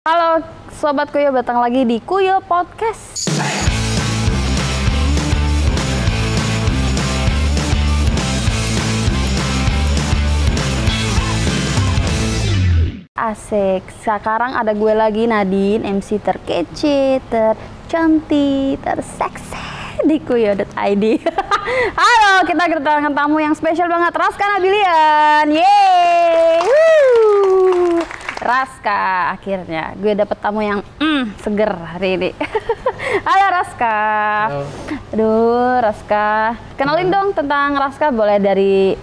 Halo Sobat Kuyo, datang lagi di Kuyo Podcast. Asik, sekarang ada gue lagi, Nadine, MC terkece, tercantik, terseksi di kuyo.id. Halo, kita kedatangan tamu yang spesial banget, Raska Nabilian. Yeay! Woo! Raska, akhirnya gue dapet tamu yang seger hari ini. Halo Raska. Halo. Aduh Raska, kenalin dong tentang Raska, boleh dari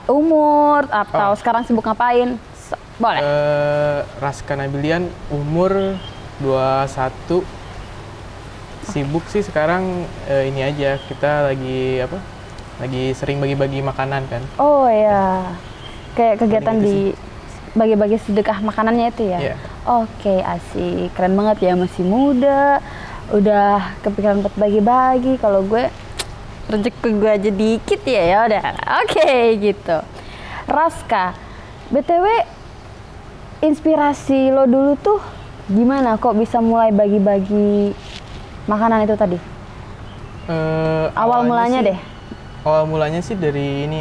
umur atau sekarang sibuk ngapain? Boleh. Raska Nabilian, umur 21. Sibuk sih sekarang ini aja, kita lagi lagi sering bagi-bagi makanan kan. Oh ya, kayak kegiatan di bagi-bagi sedekah makanannya itu ya? Yeah. Oke, asik. Keren banget ya, masih muda. Udah kepikiran buat bagi-bagi. Kalau gue, rezeki gue aja dikit ya udah. Oke, gitu. Raska, BTW, inspirasi lo dulu tuh gimana kok bisa mulai bagi-bagi makanan itu tadi? Awal mulanya deh. Awal mulanya sih dari ini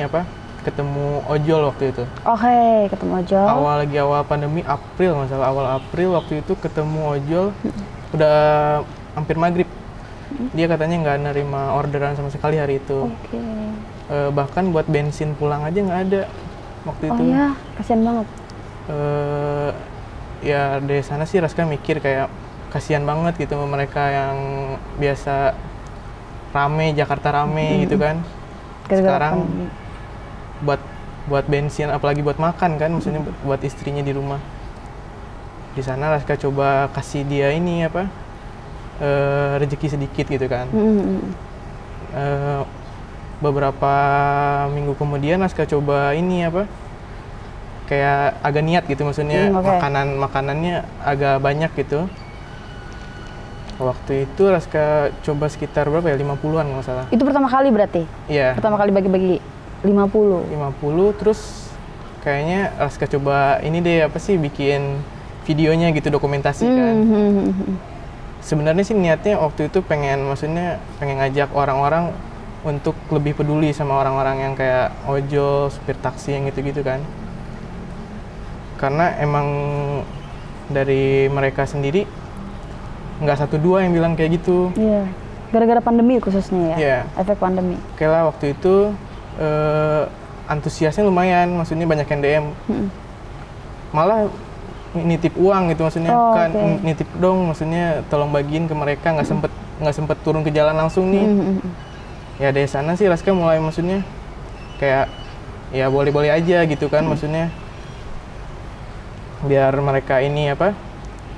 ketemu ojol waktu itu. Oke, ketemu ojol. Awal pandemi April, masalah awal April waktu itu ketemu ojol. Udah hampir maghrib. Dia katanya nggak nerima orderan sama sekali hari itu. Oke. Bahkan buat bensin pulang aja nggak ada waktu itu. Oh iya, kasihan banget. Ya dari sana sih Raska mikir kayak kasihan banget gitu sama mereka yang biasa rame, Jakarta rame gitu kan. Sekarang buat bensin, apalagi buat makan kan, maksudnya buat istrinya di rumah. Di sana Raska coba kasih dia ini rezeki sedikit gitu kan. Beberapa minggu kemudian Raska coba ini kayak agak niat gitu, maksudnya makanannya agak banyak gitu. Waktu itu Raska coba sekitar berapa ya, 50-an nggak salah. Itu pertama kali berarti? Iya. Pertama kali bagi-bagi 50, terus kayaknya Raska coba ini deh bikin videonya gitu, dokumentasi kan. Sebenarnya sih niatnya waktu itu pengen ngajak orang-orang untuk lebih peduli sama orang-orang yang kayak ojol, supir taksi yang gitu-gitu kan. Karena emang dari mereka sendiri nggak satu dua yang bilang kayak gitu. Iya, gara-gara pandemi khususnya ya? Iya. Efek pandemi. Oke lah, waktu itu antusiasnya lumayan, maksudnya banyak yang DM. Malah nitip uang gitu, maksudnya nitip dong, maksudnya tolong bagiin ke mereka, nggak sempet turun ke jalan langsung nih. Ya dari sana sih Raska mulai maksudnya kayak ya boleh-boleh aja gitu kan, maksudnya biar mereka ini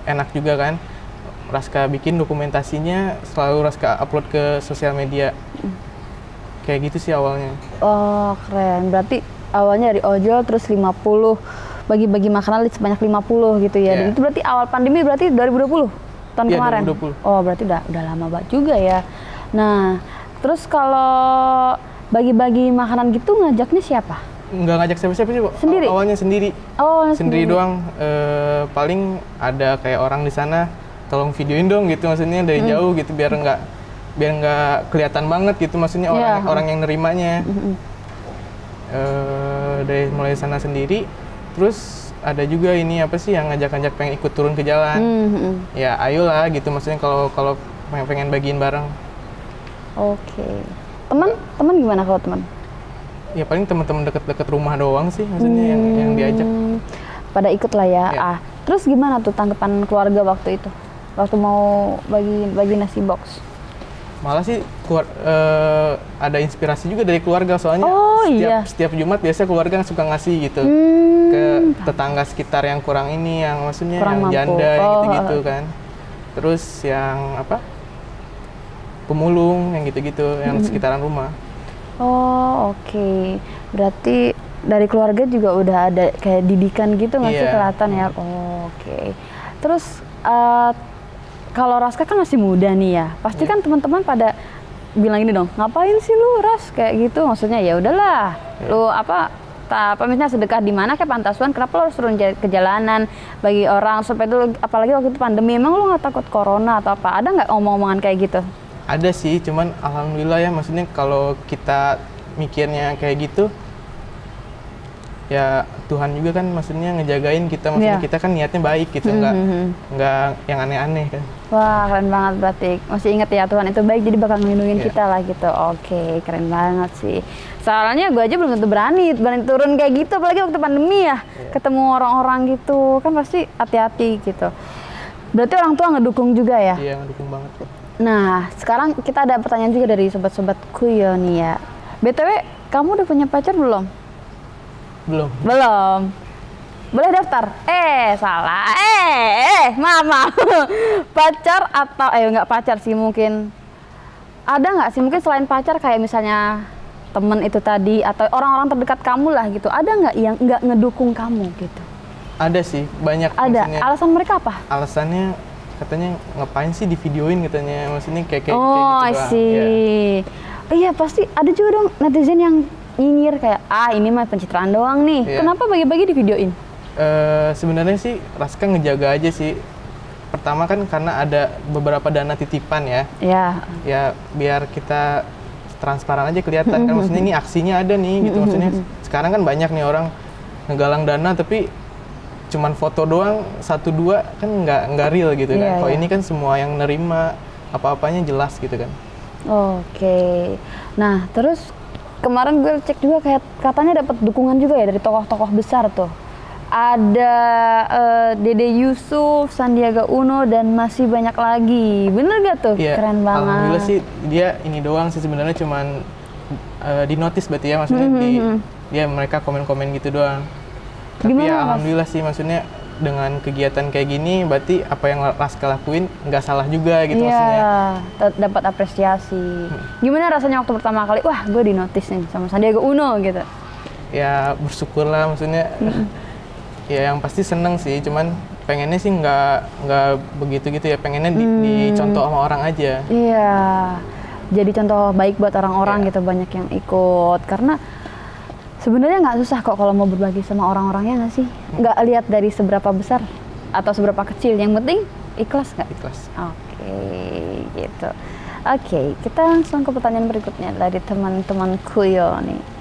enak juga kan. Raska bikin dokumentasinya, selalu Raska upload ke sosial media. Kayak gitu sih awalnya. Oh keren, berarti awalnya dari ojol terus 50, bagi-bagi makanan sebanyak 50 gitu ya. Dan itu berarti awal pandemi, berarti 2020? Tahun kemarin? 2020. Oh berarti udah lama banget juga ya. Nah, terus kalau bagi-bagi makanan gitu ngajaknya siapa? Nggak ngajak siapa-siapa sih, sendiri? Awalnya sendiri. Oh, sendiri doang. Paling ada kayak orang di sana, tolong videoin dong gitu, maksudnya dari jauh gitu, biar nggak kelihatan banget gitu, maksudnya orang yang nerimanya. Dari mulai sana sendiri, terus ada juga ini yang ngajak-ngajak pengen ikut turun ke jalan. Ya ayolah gitu, maksudnya kalau pengen bagiin bareng. Oke. Teman gimana kalau teman? Ya paling teman-teman deket-deket rumah doang sih, maksudnya yang diajak. Pada ikut lah ya. Terus gimana tuh tanggapan keluarga waktu itu? Waktu mau bagi nasi box? Malah sih ada inspirasi juga dari keluarga, soalnya setiap Jumat biasa keluarga suka ngasih gitu ke tetangga sekitar yang kurang ini, yang maksudnya kurang yang mampu. Janda gitu-gitu kan. Terus yang pemulung yang gitu-gitu, yang sekitaran rumah. Oh oke. Berarti dari keluarga juga udah ada kayak didikan gitu nggak sih, kelihatan ya? Oh, oke. Terus kalau Raska kan masih muda nih ya, pasti kan teman-teman pada bilang ini dong, ngapain sih lu Ras kayak gitu? Maksudnya ya udahlah, lu apa misalnya sedekah di mana kayak Pantaswan, kenapa lo harus turun ke jalanan bagi orang sampai itu, apalagi waktu itu pandemi, emang lo nggak takut corona atau apa? Ada nggak omong-omongan kayak gitu? Ada sih, cuman alhamdulillah ya, maksudnya kalau kita mikirnya kayak gitu, ya Tuhan juga kan maksudnya ngejagain kita, maksudnya kita kan niatnya baik gitu, nggak yang aneh-aneh kan. Wah, keren banget berarti. Masih inget ya Tuhan itu baik, jadi bakal ngelindungin kita lah gitu. Oke, keren banget sih. Soalnya gue aja belum tentu berani turun kayak gitu, apalagi waktu pandemi ya. Ketemu orang-orang gitu, kan pasti hati-hati gitu. Berarti orang tua ngedukung juga ya? Iya, ngedukung banget kok. Nah, sekarang kita ada pertanyaan juga dari sobat-sobat Kuyo nih ya. BTW, kamu udah punya pacar belum? Belum. Boleh daftar? Salah. Maaf. Pacar atau nggak pacar sih mungkin. Ada nggak sih mungkin selain pacar kayak misalnya temen itu tadi atau orang-orang terdekat kamu lah gitu. Ada nggak yang nggak ngedukung kamu gitu? Ada sih, banyak. Ada. Maksudnya, alasan mereka apa? Alasannya katanya ngapain sih di videoin katanya, maksudnya kayak gitu I see. Iya pasti ada juga dong netizen yang nyinyir kayak ini mah pencitraan doang nih. Kenapa bagi-bagi di videoin? Sebenarnya sih Raska ngejaga aja sih. Pertama kan karena ada beberapa dana titipan ya. Ya biar kita transparan aja kelihatan kan, maksudnya ini aksinya ada nih gitu. Maksudnya sekarang kan banyak nih orang ngegalang dana tapi cuman foto doang 1-2 kan nggak real gitu kan. Kalau ini kan semua yang nerima apa-apanya jelas gitu kan. Oke. Nah, terus kemarin gue cek juga kayak katanya dapat dukungan juga ya dari tokoh-tokoh besar tuh. Ada Dede Yusuf, Sandiaga Uno, dan masih banyak lagi. Bener gak tuh? Keren banget. Alhamdulillah sih dia ini doang sih sebenarnya, cuman di notice berarti ya, maksudnya dia mereka komen-komen gitu doang. Tapi Gimana, ya alhamdulillah sih, maksudnya dengan kegiatan kayak gini berarti apa yang Raska lakuin nggak salah juga gitu maksudnya. Dapat apresiasi. Gimana rasanya waktu pertama kali, wah gue di notice nih sama Sandiaga Uno gitu? Ya bersyukur lah maksudnya. Ya yang pasti seneng sih, cuman pengennya sih nggak begitu gitu ya, pengennya dicontoh sama orang aja. Iya, jadi contoh baik buat orang-orang gitu, banyak yang ikut. Karena sebenarnya nggak susah kok kalau mau berbagi sama orang-orangnya nggak sih? Nggak lihat dari seberapa besar atau seberapa kecil, yang penting ikhlas nggak? Ikhlas. Oke, gitu. Oke, kita langsung ke pertanyaan berikutnya dari teman-teman Kuyo nih.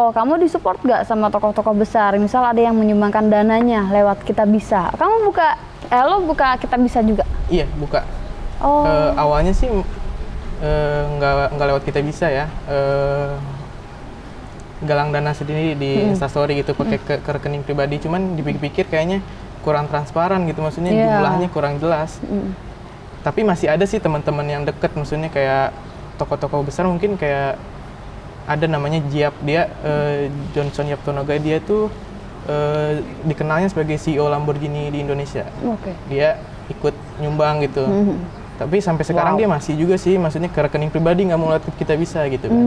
Kamu disupport nggak sama tokoh-tokoh besar? Misal ada yang menyumbangkan dananya lewat Kita Bisa. Kamu lo buka Kita Bisa juga? Iya, buka. Awalnya sih nggak lewat Kita Bisa ya. Galang dana sendiri di Instastory gitu, pakai ke rekening pribadi. Cuman dipikir-pikir kayaknya kurang transparan gitu, maksudnya jumlahnya kurang jelas. Tapi masih ada sih teman-teman yang deket, maksudnya kayak tokoh-tokoh besar mungkin kayak ada namanya Jiap, dia Johnson Yaptonoga, dia tuh dikenalnya sebagai CEO Lamborghini di Indonesia. Dia ikut nyumbang gitu. Tapi sampai sekarang dia masih juga sih, maksudnya ke rekening pribadi, nggak mau lewat Kita Bisa gitu kan.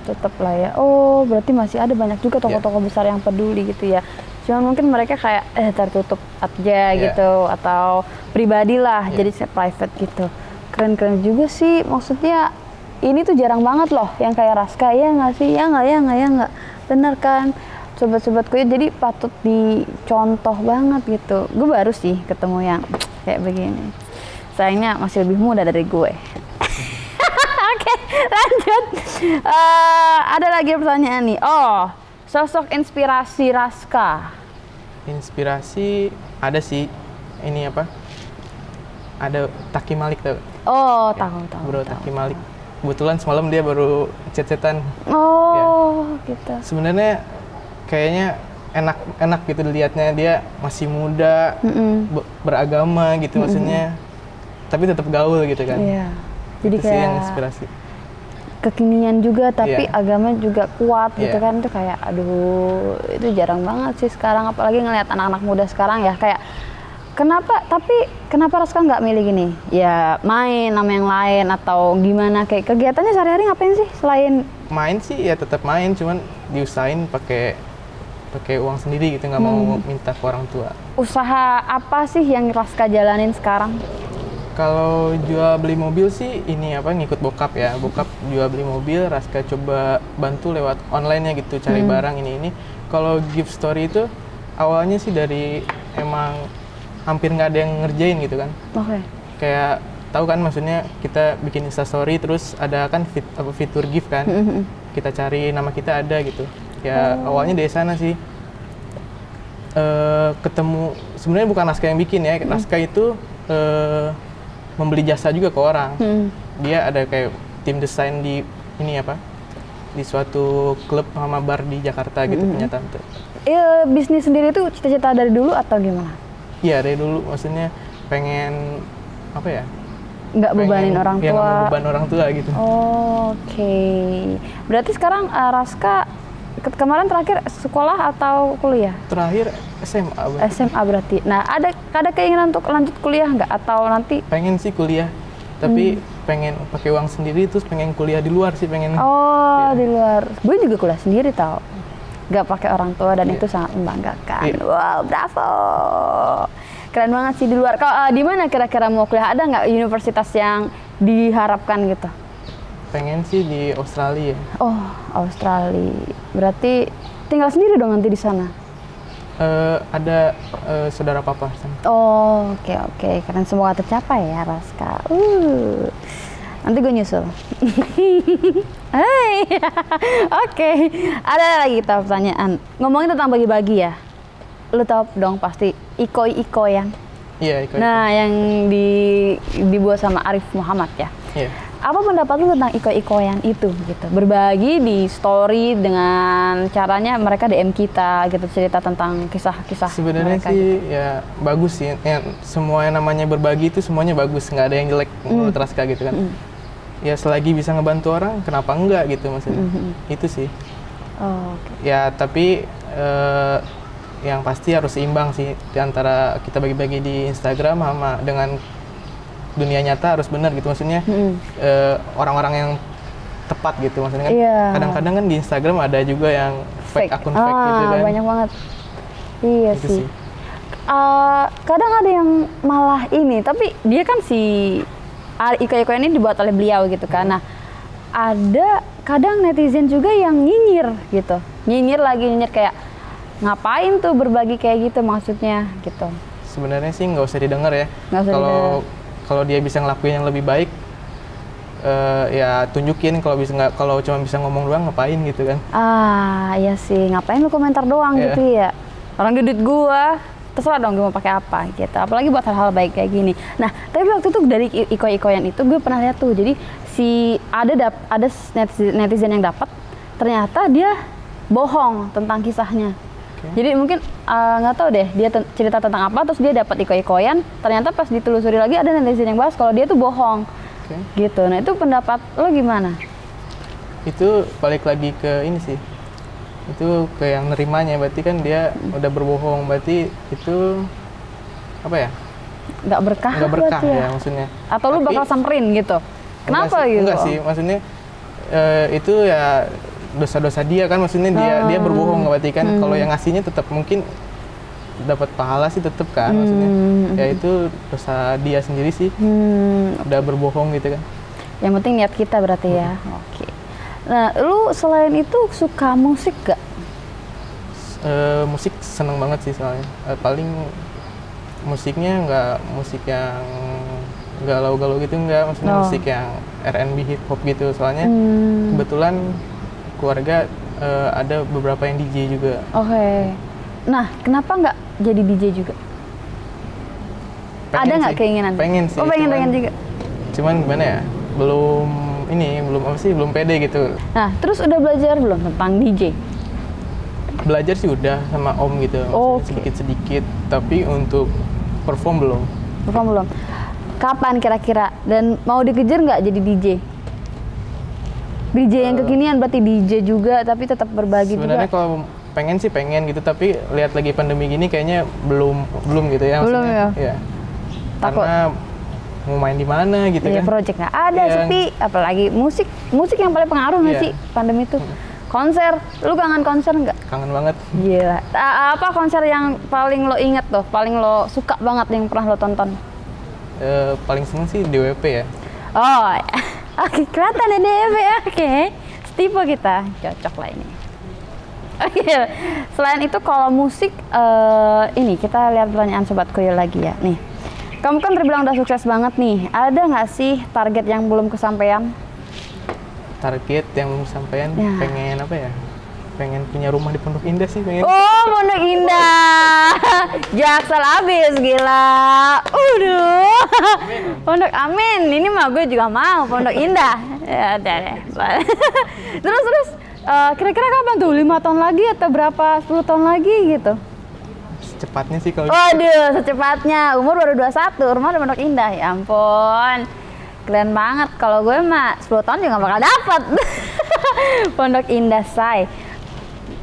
Tetap lah ya. Berarti masih ada banyak juga tokoh-tokoh besar yang peduli gitu ya. Cuman mungkin mereka kayak tertutup aja gitu, atau pribadi lah, jadi private gitu. Keren-keren juga sih, maksudnya ini tuh jarang banget loh yang kayak Raska, ya nggak sih? Ya nggak. Bener kan? Sobat-sobatku ya, jadi patut dicontoh banget gitu. Gue baru sih ketemu yang kayak begini. Sayangnya masih lebih muda dari gue. Oke, lanjut. Ada lagi pertanyaan nih. Sosok inspirasi Raska. Inspirasi ada sih. Ini apa? Ada Taki Malik tuh. Tahu. Bro Taki Malik. Kebetulan semalam dia baru chat-chatan. Gitu. Sebenarnya kayaknya enak gitu dilihatnya, dia masih muda, beragama gitu maksudnya, tapi tetap gaul gitu kan. Jadi itu kayak sih yang inspirasi. Kekinian juga tapi agama juga kuat gitu kan, itu kayak aduh, itu jarang banget sih sekarang, apalagi ngelihat anak-anak muda sekarang ya, kayak kenapa Raska nggak milih gini? Ya main sama yang lain atau gimana, kayak kegiatannya sehari-hari ngapain sih selain main sih? Ya tetap main, cuman diusahain pakai uang sendiri gitu, nggak mau minta ke orang tua. Usaha apa sih yang Raska jalanin sekarang? Kalau jual beli mobil sih ini apa ngikut bokap ya. Bokap jual beli mobil, Raska coba bantu lewat online-nya gitu, cari barang ini. Kalau gift story itu awalnya sih dari emang hampir nggak ada yang ngerjain gitu kan. Oke. Kayak tahu kan maksudnya kita bikin Insta story terus ada kan fitur gift kan. Kita cari nama kita ada gitu. Ya awalnya dari sana sih. Ketemu sebenarnya bukan Raska yang bikin ya. Raska itu membeli jasa juga ke orang. Dia ada kayak tim desain di ini apa? Di suatu klub sama bar di Jakarta gitu punya tante. Bisnis sendiri itu cita-cita dari dulu atau gimana? Iya, dari dulu maksudnya pengen apa ya? Nggak bebanin orang tua. Ya, nggak mau beban orang tua gitu. Oke. Berarti sekarang Raska kemarin terakhir sekolah atau kuliah? Terakhir SMA berarti. SMA berarti. Nah, ada keinginan untuk lanjut kuliah nggak atau nanti? Pengen sih kuliah, tapi pengen pakai uang sendiri terus pengen kuliah di luar sih pengen. Oh, di luar. Gue juga kuliah sendiri tau. Nggak pakai orang tua dan itu sangat membanggakan. Wow, bravo. Keren banget sih di luar. Kalau di mana kira-kira mau kuliah? Ada nggak universitas yang diharapkan gitu? Pengen sih di Australia. Oh, Australia. Berarti tinggal sendiri dong nanti di sana? Ada saudara papa sana. Oh, oke. Keren, semoga tercapai ya, Raska. Nanti gue nyusul. Hai. Oke. Ada lagi kita pertanyaan. Ngomongin tentang bagi-bagi ya. Lu tahu dong pasti ikoi-ikoyan. Iya, ikoi. Nah, yang dibuat sama Arif Muhammad ya. Iya. Apa pendapat lu tentang iko-ikoyan itu gitu? Berbagi di story dengan caranya mereka DM kita gitu, cerita tentang kisah-kisah sebenarnya mereka sih gitu. ya bagus sih. Ya, semua yang namanya berbagi itu semuanya bagus, nggak ada yang jelek menurut Raska gitu kan. Ya selagi bisa ngebantu orang, kenapa enggak gitu maksudnya. Itu sih. Oh, okay. Ya tapi yang pasti harus seimbang sih di antara kita bagi-bagi di Instagram sama dengan dunia nyata harus benar gitu maksudnya. Orang-orang yang tepat gitu maksudnya kan. Kadang-kadang kan di Instagram ada juga yang fake akun fake gitu kan. Banyak banget. Iya gitu sih. Kadang ada yang malah ini, tapi dia kan si iko-iko ini dibuat oleh beliau gitu kan. Nah, ada kadang netizen juga yang nyinyir gitu. Nyinyir kayak ngapain tuh berbagi kayak gitu maksudnya gitu. Sebenarnya sih nggak usah didengar ya. Kalau dia bisa ngelakuin yang lebih baik, ya tunjukin. Kalau cuma bisa ngomong doang ngapain gitu kan? Iya sih, ngapain lu komentar doang gitu ya? Orang duit gua, terserah dong gue mau pakai apa gitu. Apalagi buat hal-hal baik kayak gini. Nah, tapi waktu itu dari iko-ikoyan itu gue pernah lihat tuh. Jadi ada netizen yang dapat, ternyata dia bohong tentang kisahnya. Jadi mungkin nggak tahu deh dia cerita tentang apa, terus dia dapat iko-ikoyan, ternyata pas ditelusuri lagi ada netizen yang bahas kalau dia tuh bohong. Gitu. Nah, itu pendapat lo gimana? Itu balik lagi ke ini sih. Itu ke yang nerimanya, berarti kan dia udah berbohong, berarti itu apa ya? Nggak berkah ya maksudnya. Atau lu bakal samperin gitu? Kenapa gitu? Enggak sih, maksudnya itu ya dosa-dosa dia kan, maksudnya dia berbohong, berarti kan kalau yang ngasihnya tetap mungkin dapat pahala sih tetap kan, maksudnya ya itu dosa dia sendiri sih, udah berbohong gitu kan. Yang penting niat kita berarti ya. Oke. Nah, lu selain itu suka musik gak? Musik seneng banget sih soalnya. Paling musiknya nggak musik yang galau-galau gitu, nggak, maksudnya musik yang R&B hip hop gitu, soalnya kebetulan keluarga ada beberapa yang DJ juga. Oke. Nah, kenapa nggak jadi DJ juga? Ada nggak keinginan? Pengen sih. Pengen juga. Cuman gimana ya? Belum pede gitu. Nah, terus udah belajar belum tentang DJ? Belajar sih udah sama om gitu. Sedikit-sedikit, tapi untuk perform belum. Kapan kira-kira? Dan mau dikejar nggak jadi DJ? DJ yang kekinian berarti DJ juga, tapi tetap berbagi sebenarnya juga. Kalau pengen gitu, tapi lihat lagi pandemi gini kayaknya belum gitu ya. Belum ya. Takut. Karena mau main di mana gitu kan? Project nggak ada, sepi. Apalagi musik yang paling pengaruh nggak sih pandemi itu? Konser, lu kangen konser nggak? Kangen banget. Gila. Apa konser yang paling lo inget tuh, paling lo suka banget yang pernah lo tonton? paling seneng sih DWP ya. Oh, oke, kelihatan ya DWP, oke. Setipe kita, cocok lah ini. Oke, selain itu kalau musik, ini kita lihat pertanyaan Sobat Kuyul lagi ya. Nih, kamu kan terbilang udah sukses banget nih. Ada nggak sih target yang belum kesampaian? Target yang belum kesampaian, Ya. pengen apa ya? Pengen punya rumah di Pondok Indah sih, pengen. Oh, Pondok Indah. Jaksel abis, gila. Pondok, amin. Ini mah gue juga mau Pondok Indah. Ya udah deh. Terus, kira-kira kapan tuh? 5 tahun lagi atau berapa? 10 tahun lagi gitu? Secepatnya sih kalau. Waduh, secepatnya. Umur baru 21, rumah di Pondok Indah. Ya ampun. Keren banget. Kalau gue mah 10 tahun juga gak bakal dapet. Pondok Indah, say.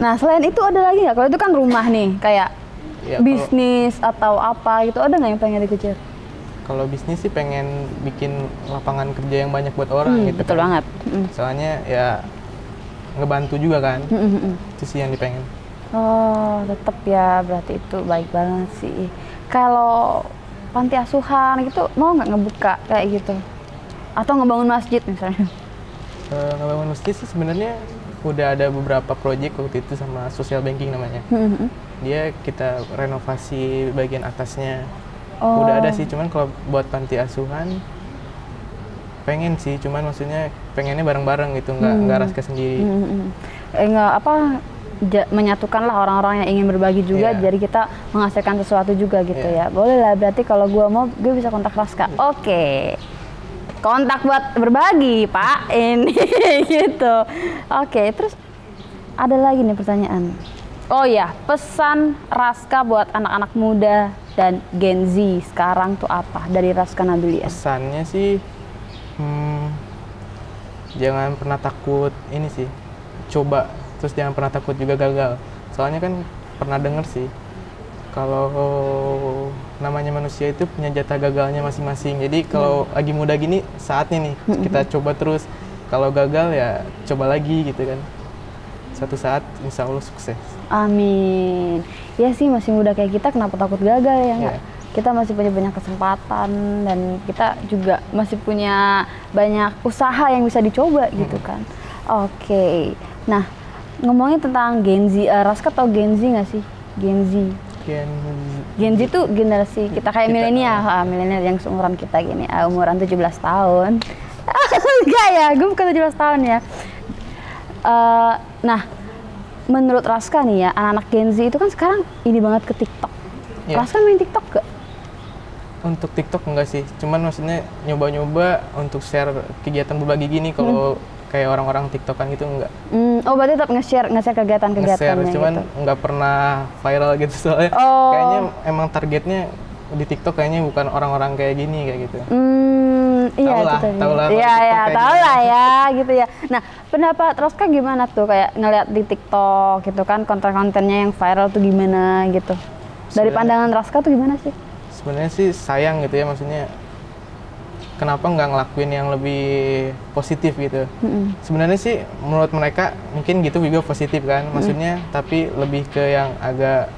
Nah, selain itu ada lagi nggak? Kalau itu kan rumah nih, kayak Ya, bisnis atau apa gitu, ada nggak yang pengen dikejar? kalau bisnis sih pengen bikin lapangan kerja yang banyak buat orang gitu. Betul kan. banget. Soalnya ya ngebantu juga kan. Itu sih yang dipengen. Oh, tetap ya, berarti itu baik banget sih. Kalau panti asuhan gitu, mau nggak ngebuka kayak gitu? Atau ngebangun masjid misalnya? Ngebangun masjid sih sebenarnya udah ada beberapa proyek waktu itu sama social banking namanya. Dia kita renovasi bagian atasnya. Oh. Udah ada sih, cuman kalau buat panti asuhan pengen sih, cuman maksudnya pengennya bareng-bareng gitu, nggak Raska sendiri. Nggak apa, menyatukan lah orang-orang yang ingin berbagi juga, Iya. jadi kita menghasilkan sesuatu juga gitu ya. Boleh lah, berarti kalau gue mau, gue bisa kontak Raska. Oke. Kontak buat berbagi, Pak. Ini gitu. Oke, terus ada lagi nih pertanyaan. Oh ya, pesan Raska buat anak-anak muda dan Gen Z sekarang tuh apa dari Raska Nabilia? Pesannya sih jangan pernah takut ini sih, coba, terus jangan pernah takut juga gagal. Soalnya kan pernah denger sih kalau namanya manusia itu punya jatah gagalnya masing-masing. Jadi kalau lagi muda gini saatnya nih kita coba terus. Kalau gagal ya coba lagi gitu kan. Suatu saat insya Allah sukses. Amin. Ya sih, masih muda kayak kita kenapa takut gagal ya nggak? Yeah. Kita masih punya banyak kesempatan dan kita juga masih punya banyak usaha yang bisa dicoba gitu kan. Oke. Nah, ngomongin tentang Gen Z, Raska tau Gen Z nggak sih? Gen Z. Gen Z itu generasi kita kayak milenial yang seumuran kita gini, umuran 17 tahun. Enggak ya, gue bukan 17 tahun ya. Nah, menurut Raska nih ya, anak-anak Gen Z itu kan sekarang ini banget ke TikTok. Yeah. Raska main TikTok gak? Untuk TikTok enggak sih, cuman maksudnya nyoba-nyoba untuk share kegiatan berbagi gini. Kalau kayak orang-orang TikTokan gitu enggak. Oh, berarti tetap nge-share kegiatan-kegiatannya Nge-share, cuman gitu. nggak pernah viral gitu soalnya. Oh. Kayaknya emang targetnya di TikTok kayaknya bukan orang-orang kayak gini kayak gitu. Iya, Tahu lah. Iya, tahu lah ya, gitu ya. Nah, pendapat Raska gimana tuh kayak ngeliat di TikTok gitu kan, konten-kontennya yang viral tuh gimana gitu? Dari pandangan Raska tuh gimana sih? Sebenarnya sih sayang gitu ya, maksudnya kenapa nggak ngelakuin yang lebih positif gitu. Sebenarnya sih menurut mereka mungkin gitu juga positif kan, maksudnya tapi lebih ke yang agak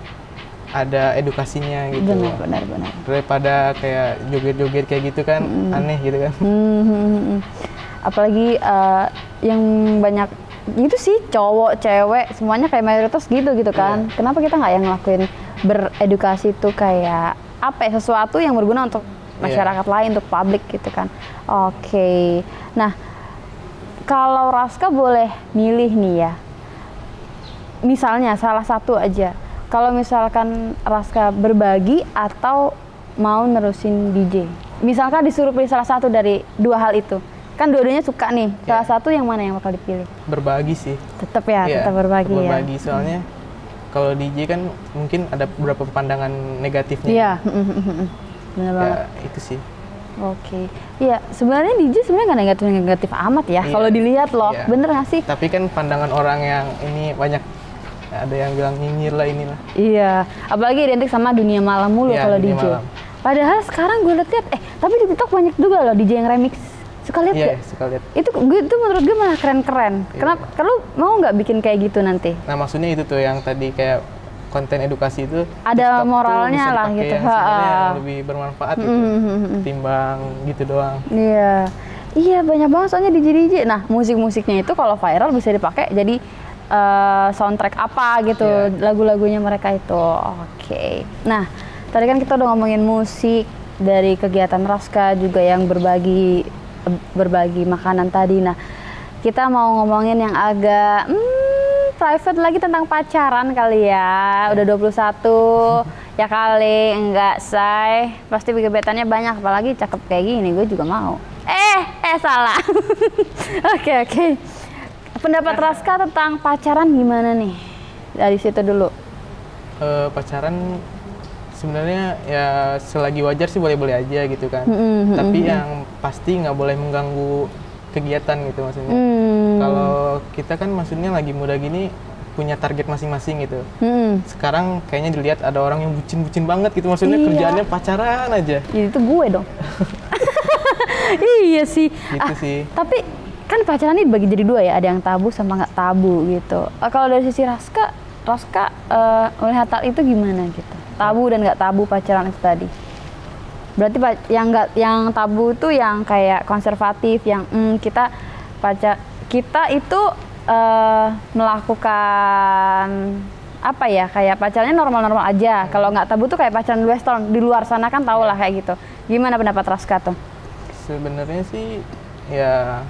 ada edukasinya gitu. Benar. Daripada kayak joget-joget kayak gitu kan, aneh gitu kan. Apalagi yang banyak itu sih cowok, cewek, semuanya kayak mayoritas gitu kan. Iya. Kenapa kita nggak yang ngelakuin beredukasi tuh kayak apa ya, sesuatu yang berguna untuk masyarakat lain, untuk publik gitu kan. Oke. Nah, kalau Raska boleh milih nih ya, misalnya salah satu aja, kalau misalkan Raska berbagi atau mau nerusin DJ, misalkan disuruh pilih salah satu dari dua hal itu, kan dua-duanya suka nih, salah satu yang mana yang bakal dipilih? Berbagi sih. Tetap ya, tetap berbagi ya. Berbagi, soalnya kalau DJ kan mungkin ada beberapa pandangan negatifnya. Iya, benar banget. Ya, itu sih. Oke, iya sebenarnya DJ sebenarnya nggak negatif amat ya, Iya. kalau dilihat loh, Iya. bener nggak sih? Tapi kan pandangan orang yang ini banyak, ada yang bilang nyinyir lah inilah. Iya, apalagi identik sama dunia malam mulu Iya, kalau dunia DJ. malam. Padahal sekarang gue liat, tapi di TikTok banyak juga loh DJ yang remix. Suka lihat Iya, gak? suka lihat. Itu menurut gue malah keren-keren. Iya. Kenapa? Kalau mau nggak bikin kayak gitu nanti? Nah maksudnya itu tuh yang tadi kayak konten edukasi itu ada TikTok tuh moralnya bisa lah dipakai gitu. yang sebenarnya yang lebih bermanfaat gitu timbang gitu doang. Iya. Iya, banyak banget soalnya DJ. Nah, musik-musiknya itu kalau viral bisa dipakai jadi soundtrack apa gitu, lagu-lagunya mereka itu. Oke. Nah, tadi kan kita udah ngomongin musik dari kegiatan Raska juga yang berbagi makanan tadi. Nah, kita mau ngomongin yang agak private lagi tentang pacaran kali ya. Udah 21 ya kali, enggak say. Pasti gebetannya banyak, apalagi cakep kayak gini, gue juga mau. Salah. Oke. Pendapat Raska tentang pacaran gimana nih? Dari situ dulu. Pacaran sebenarnya ya selagi wajar sih boleh-boleh aja gitu kan. Tapi yang pasti nggak boleh mengganggu kegiatan gitu maksudnya. Kalau kita kan maksudnya lagi muda gini punya target masing-masing gitu. Sekarang kayaknya dilihat ada orang yang bucin-bucin banget gitu, maksudnya kerjaannya pacaran aja. Itu gue dong. Iya sih. Gitu sih. Tapi kan pacaran ini dibagi jadi dua ya, ada yang tabu sama nggak tabu gitu. Kalau dari sisi Raska melihat hal itu gimana gitu? Tabu dan nggak tabu pacaran itu tadi. Berarti yang tabu itu yang kayak konservatif, yang kita itu melakukan apa ya, kayak pacarannya normal-normal aja. Kalau nggak tabu tuh kayak pacaran western di luar sana kan, tau lah kayak gitu. Gimana pendapat Raska tuh? Sebenarnya sih ya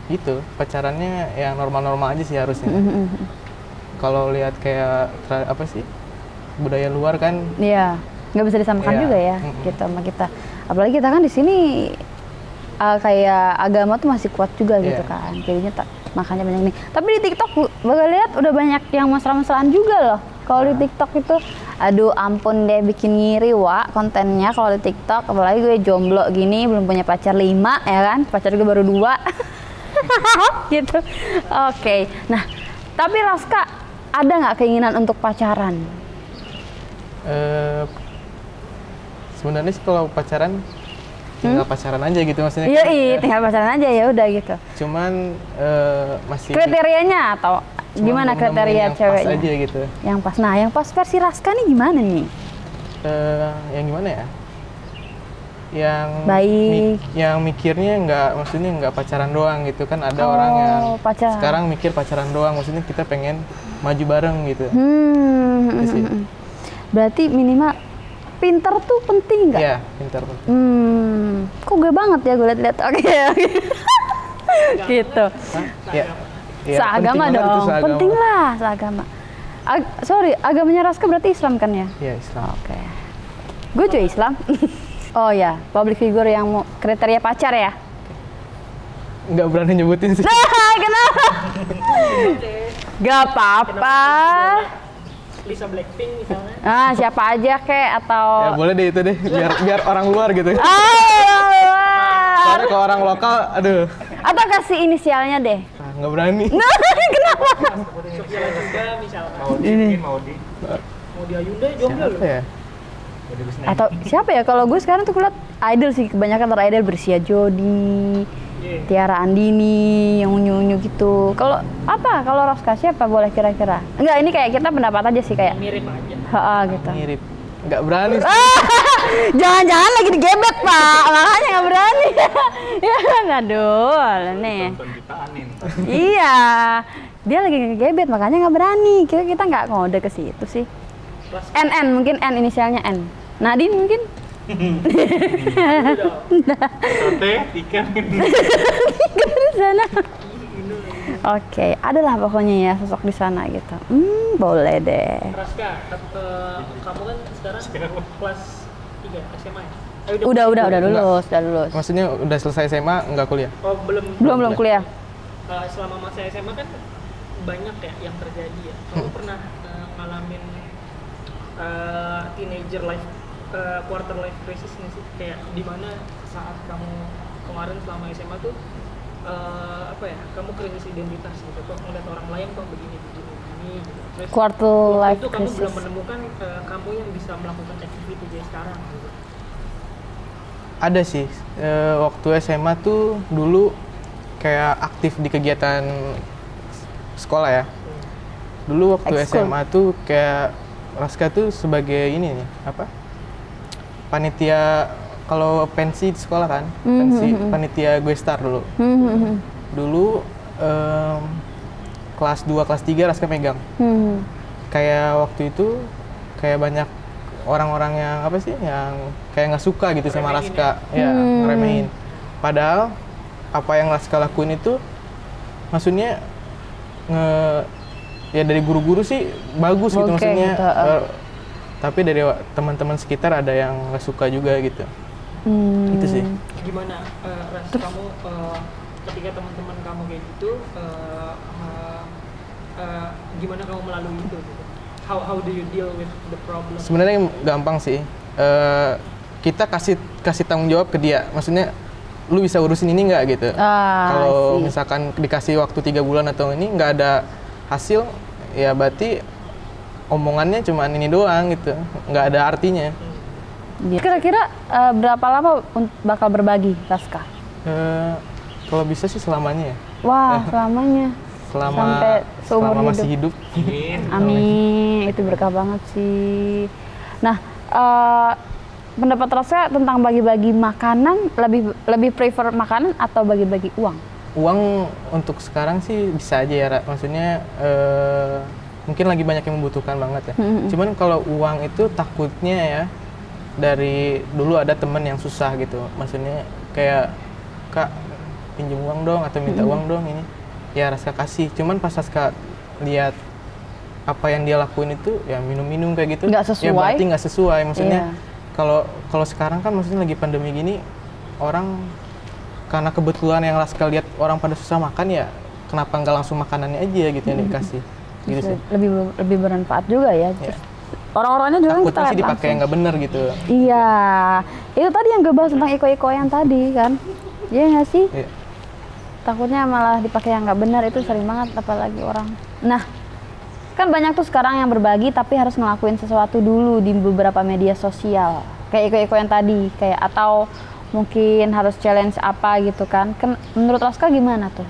gitu, pacarannya yang normal-normal aja sih harusnya. Kalau lihat kayak apa sih budaya luar kan, iya nggak bisa disamakan juga ya gitu sama kita. Apalagi kita kan di sini kayak agama tuh masih kuat juga gitu kan, jadinya makanya banyak nih. Tapi di TikTok bakal lihat udah banyak yang mesra-mesraan juga loh. Kalau di TikTok itu, aduh ampun deh, bikin ngiri kontennya kalau di TikTok. Apalagi gue jomblo gini, belum punya pacar 5 ya kan, pacar gue baru 2 gitu. Oke. Nah, tapi Raska ada nggak keinginan untuk pacaran? Sebenarnya sih kalau pacaran tinggal pacaran aja gitu maksudnya. Iya, tinggal pacaran aja ya udah gitu. Cuman masih kriterianya atau gimana kriteria yang ceweknya? pas aja gitu. Yang pas. Nah, yang pas versi Raska nih gimana nih? Yang gimana ya? Yang baik. Yang mikirnya maksudnya nggak pacaran doang gitu kan, ada orang yang sekarang mikir pacaran doang, maksudnya kita pengen maju bareng gitu. Berarti minimal pinter tuh penting nggak? Iya, pinter penting. Kok gue banget ya gue liat-liat. Oke. Gitu. Ya, seagama dong, penting lah seagama. Agamanya Raska berarti Islam kan ya? Iya, Islam. Oke. Gue juga Islam. Oh ya, public figure yang mau kriteria pacar ya? Nggak berani nyebutin sih. Kenapa? Gak apa-apa. Lisa Blackpink misalnya. Siapa aja kek atau? Ya boleh deh itu deh, biar orang luar gitu. Soalnya kalau orang lokal, aduh. Atau kasih inisialnya deh. Nggak berani. Kenapa? Sophia Latjuba misalnya. Maudi Ayunda jomblo loh. Ya? Atau siapa ya? Kalau gue sekarang tuh kulihat idol sih, kebanyakan idol, Bersia Jodi, Tiara Andini, yang unyu-unyu gitu. Kalau Raska siapa boleh kira-kira? Enggak, ini kayak kita pendapat aja sih kayak. Mirip aja. Gitu. Mirip. Nggak berani sih. Jangan-jangan lagi digebet, Pak. Makanya nggak berani. Ya kan, aduh, nih. Iya. Dia lagi ngegebet, makanya nggak berani. Kita nggak ngode ke situ sih. NN, mungkin N, inisialnya N. Nadine mungkin? Sate, ikan. Di sana. Oke, adalah pokoknya ya sosok di sana gitu. Boleh deh. Raska, kamu kan sekarang kelas 3 SMA ya? Udah lulus. Maksudnya udah selesai SMA, nggak kuliah? Oh, belum kuliah. Selama masa SMA kan banyak ya yang terjadi ya. Kamu pernah ngalamin teenager life, quarter life crisis nggak sih? Kayak di mana saat kamu kemarin selama SMA tuh kamu krisis identitas gitu, kok ngeliat orang lain kok begini gitu. Terus Quarter life itu kamu crisis. belum menemukan kamu yang bisa melakukan activity kayak sekarang gitu. Ada sih, waktu SMA tuh dulu kayak aktif di kegiatan sekolah ya. Dulu waktu SMA tuh kayak Raska tuh sebagai ini nih, apa? Panitia kalau pensi di sekolah kan, panitia gue star dulu. Dulu kelas 2, kelas 3 Raska megang. Kayak waktu itu kayak banyak orang-orang yang apa sih, yang kayak nggak suka gitu sama Raska, ya ngeremehin. Padahal apa yang Raska lakuin itu, maksudnya ya dari guru-guru sih bagus gitu maksudnya. Tapi dari teman-teman sekitar ada yang nggak suka juga gitu. Itu sih. Gimana Ras, kamu ketika teman-teman kamu kayak gitu, gimana kamu melalui itu? How do you deal with the problem? Sebenarnya gampang sih. Kita kasih tanggung jawab ke dia. Maksudnya lu bisa urusin ini nggak gitu. Kalau misalkan dikasih waktu 3 bulan atau ini nggak ada hasil, ya berarti omongannya cuma ini doang gitu, nggak ada artinya. Kira-kira berapa lama bakal berbagi Raska? Kalau bisa sih selamanya ya. Wah, selamanya. Selama masih hidup. Amin. Itu berkah banget sih. Nah, pendapat Raska tentang bagi-bagi makanan, lebih prefer makanan atau bagi-bagi uang? Uang untuk sekarang sih bisa aja ya, maksudnya mungkin lagi banyak yang membutuhkan banget ya. Cuman kalau uang itu takutnya ya, dari dulu ada temen yang susah gitu, maksudnya kayak, Kak pinjem uang dong atau minta uang dong ini, ya Raska kasih. Cuman pas Raska lihat apa yang dia lakuin itu ya minum-minum kayak gitu, nggak sesuai. Ya berarti nggak sesuai, maksudnya kalau sekarang kan maksudnya lagi pandemi gini, orang karena kebetulan yang Raska lihat orang pada susah makan, ya kenapa nggak langsung makanannya aja gitu yang dikasih. Gitu sih. Lebih bermanfaat juga ya. Orang-orangnya juga takutnya kita sih dipakai yang nggak bener gitu. Iya, itu tadi yang gue bahas tentang iko-iko yang tadi kan. Iya nggak sih? Iya. Takutnya malah dipakai yang nggak benar, itu sering banget apalagi orang. Nah, kan banyak tuh sekarang yang berbagi tapi harus ngelakuin sesuatu dulu di beberapa media sosial. Kayak iko-iko yang tadi, kayak atau mungkin harus challenge apa gitu kan. Menurut Raska gimana tuh?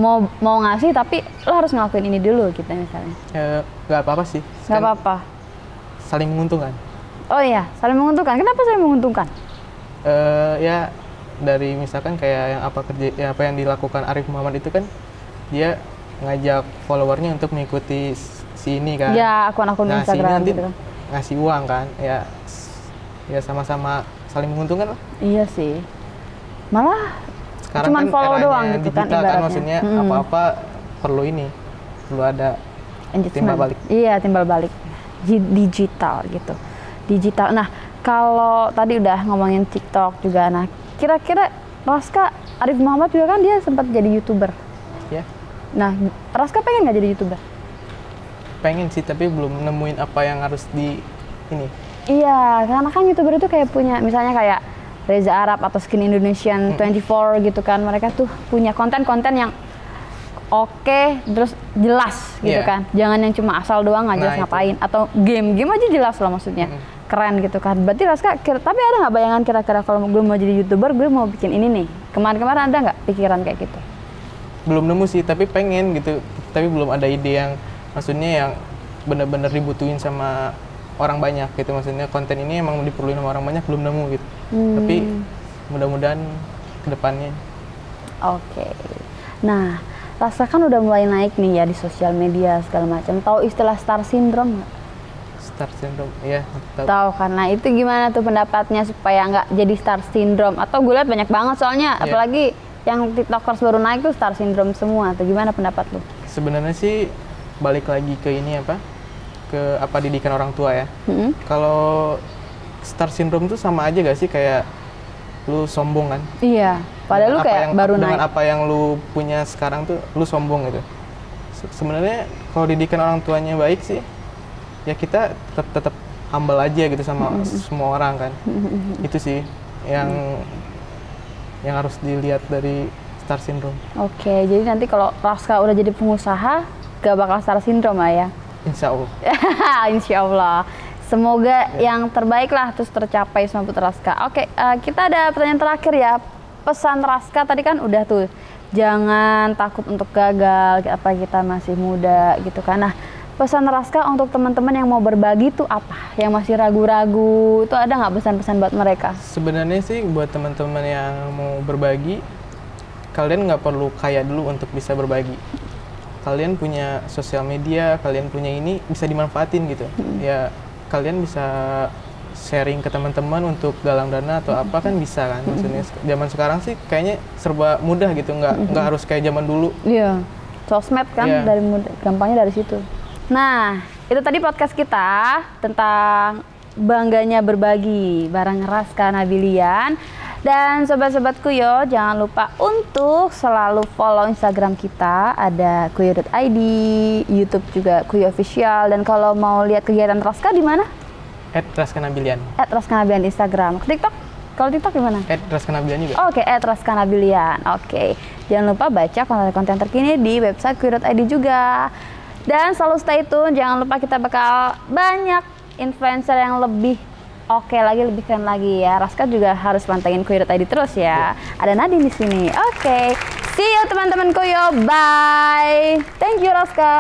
Mau ngasih tapi lo harus ngelakuin ini dulu gitu misalnya. Gak apa-apa sih. Gak apa-apa. Saling menguntungkan. Oh iya, saling menguntungkan. Kenapa saling menguntungkan? Ya dari misalkan kayak apa yang dilakukan Arif Muhammad itu kan, dia ngajak followernya untuk mengikuti si ini kan. Ya, akun-akun Instagram gitu kan. Ngasih uang kan, ya sama-sama saling menguntungkan lah. Iya sih. Malah sekarang cuman kan follow doang gitu kan ibaratnya. Kan maksudnya apa-apa perlu ada timbal balik. Iya, timbal balik. Digital gitu. Digital. Nah, kalau tadi udah ngomongin TikTok juga, nah kira-kira Raska, Arif Muhammad juga kan dia sempat jadi YouTuber. Ya. Nah, Raska pengen nggak jadi YouTuber? Pengen sih, tapi belum nemuin apa yang harus di ini. Iya, karena kan YouTuber itu kayak punya, misalnya kayak Reza Arab atau Skin Indonesian 24 gitu kan, mereka tuh punya konten-konten yang oke, terus jelas gitu kan, jangan yang cuma asal doang nggak jelas ngapain, atau game aja jelas lah maksudnya, keren gitu kan. Berarti Raska, tapi ada nggak bayangan kira-kira kalau gue mau jadi YouTuber, gue mau bikin ini nih, kemarin-kemarin ada nggak pikiran kayak gitu? Belum nemu sih, tapi pengen gitu, tapi belum ada ide yang maksudnya yang bener-bener dibutuhin sama orang banyak gitu, maksudnya konten ini emang diperluin sama orang banyak, belum nemu gitu. Tapi mudah-mudahan kedepannya. Oke. Nah, Raska kan udah mulai naik nih ya di sosial media segala macam. Tahu istilah star syndrome nggak? Star syndrome, iya. Tahu kan? Nah, itu gimana tuh pendapatnya supaya nggak jadi star syndrome? Atau gue lihat banyak banget soalnya, apalagi yang tiktokers baru naik tuh star syndrome semua. Tuh gimana pendapat lu? Sebenarnya sih balik lagi ke ini ke didikan orang tua ya. Kalau star syndrome tuh sama aja gak sih kayak lu sombong kan? Iya, padahal lu kayak baru naik. Dengan apa yang lu punya sekarang tuh lu sombong gitu. Sebenarnya kalau didikan orang tuanya baik sih, ya kita tetap humble aja gitu sama semua orang kan. Itu sih yang harus dilihat dari star syndrome. Oke, jadi nanti kalau Raska udah jadi pengusaha, gak bakal star syndrome lah ya? Insya Allah. Insya Allah. Semoga yang terbaik lah terus tercapai sama Putra Raska. Oke, kita ada pertanyaan terakhir ya. Pesan Raska tadi kan udah tuh, jangan takut untuk gagal, apa kita masih muda gitu kan. Nah, pesan Raska untuk teman-teman yang mau berbagi tuh apa? Yang masih ragu-ragu, itu ada nggak pesan-pesan buat mereka? Sebenarnya sih buat teman-teman yang mau berbagi, kalian nggak perlu kaya dulu untuk bisa berbagi. Kalian punya sosial media, kalian punya ini bisa dimanfaatin gitu. Ya kalian bisa sharing ke teman-teman untuk galang dana atau apa kan bisa kan. Maksudnya zaman sekarang sih kayaknya serba mudah gitu, nggak harus kayak zaman dulu. Iya, sosmed kan dari gampangnya dari situ. Nah, itu tadi podcast kita tentang bangganya berbagi bareng Raska Nabilian. Dan sobat-sobatku yo, jangan lupa untuk selalu follow Instagram kita, ada kuyo.id, YouTube juga Kuyo Official. Dan kalau mau lihat kegiatan Raska di mana? @raskanabilian. @raskanabilian Instagram. TikTok? Kalau TikTok gimana? @raskanabilian juga. Oke, @raskanabilian. Oke. Jangan lupa baca konten-konten terkini di website kuyo.id juga. Dan selalu stay tune, jangan lupa kita bakal banyak influencer yang lebih oke lagi, lebih keren lagi ya. Raska juga harus pantengin kuyo.id terus ya. Ada Nadine di sini. Oke. See you teman-teman Kuyo. Bye. Thank you Raska.